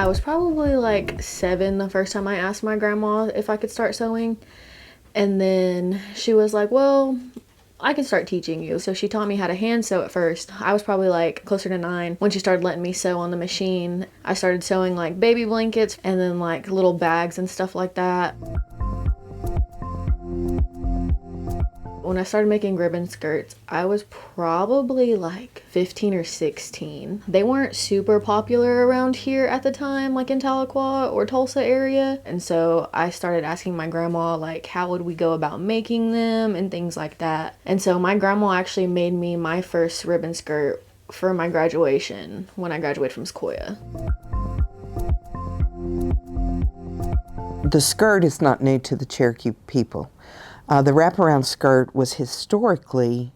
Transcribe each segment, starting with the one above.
I was probably like 7 the first time I asked my grandma if I could start sewing. And then she was like, well, I can start teaching you. So she taught me how to hand sew at first. I was probably like closer to 9 when she started letting me sew on the machine. I started sewing like baby blankets and then like little bags and stuff like that. When I started making ribbon skirts, I was probably like 15 or 16. They weren't super popular around here at the time, like in Tahlequah or Tulsa area. And so I started asking my grandma, like, how would we go about making them and things like that. And so my grandma actually made me my first ribbon skirt for my graduation when I graduated from Sequoia. The skirt is not new to the Cherokee people. The wraparound skirt was historically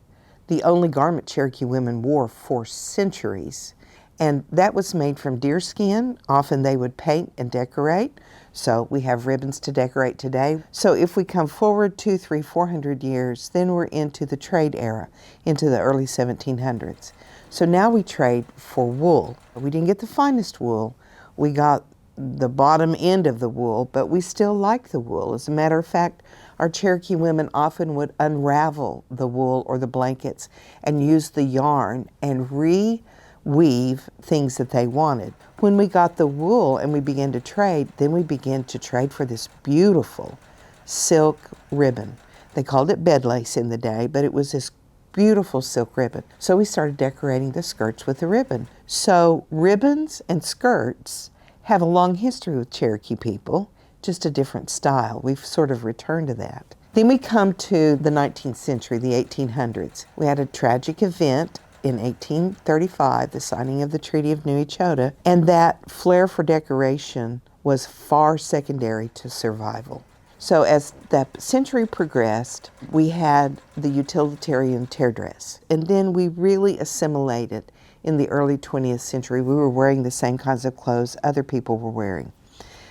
the only garment Cherokee women wore for centuries. And that was made from deer skin. Often they would paint and decorate. So we have ribbons to decorate today. So if we come forward 200, 300, 400 years, then we're into the trade era, into the early 1700s. So now we trade for wool. We didn't get the finest wool. We got the bottom end of the wool, but we still like the wool. As a matter of fact, our Cherokee women often would unravel the wool or the blankets and use the yarn and reweave things that they wanted. When we got the wool and we began to trade, then we began to trade for this beautiful silk ribbon. They called it bed lace in the day, but it was this beautiful silk ribbon. So we started decorating the skirts with the ribbon. So ribbons and skirts have a long history with Cherokee people, just a different style. We've sort of returned to that. Then we come to the 19th century, the 1800s. We had a tragic event in 1835, the signing of the Treaty of New Echota, and that flair for decoration was far secondary to survival. So as the century progressed, we had the utilitarian tear dress, and then we really assimilated. In the early 20th century, we were wearing the same kinds of clothes other people were wearing.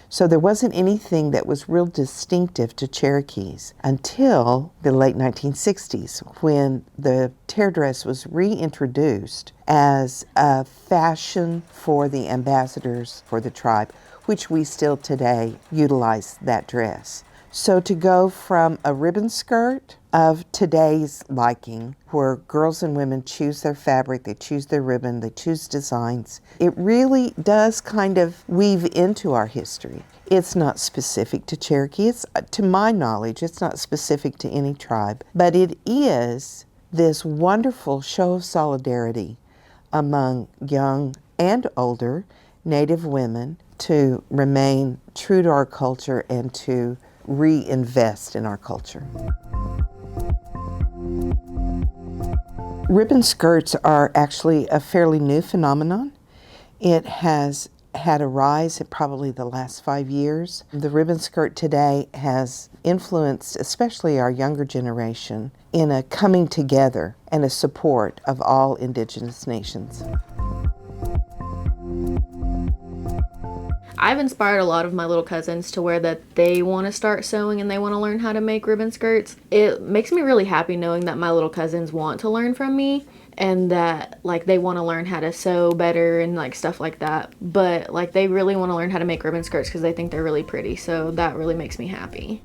So there wasn't anything that was real distinctive to Cherokees until the late 1960s, when the tear dress was reintroduced as a fashion for the ambassadors for the tribe, which we still today utilize that dress. So to go from a ribbon skirt of today's liking, where girls and women choose their fabric, they choose their ribbon, they choose designs, it really does kind of weave into our history. It's not specific to Cherokee. To my knowledge, it's not specific to any tribe, but it is this wonderful show of solidarity among young and older Native women to remain true to our culture and to reinvest in our culture. Ribbon skirts are actually a fairly new phenomenon. It has had a rise in probably the last 5 years. The ribbon skirt today has influenced especially our younger generation in a coming together and a support of all Indigenous nations. I've inspired a lot of my little cousins to where that they want to start sewing and they want to learn how to make ribbon skirts. It makes me really happy knowing that my little cousins want to learn from me and that like they want to learn how to sew better and like stuff like that. But like they really want to learn how to make ribbon skirts because they think they're really pretty. So that really makes me happy.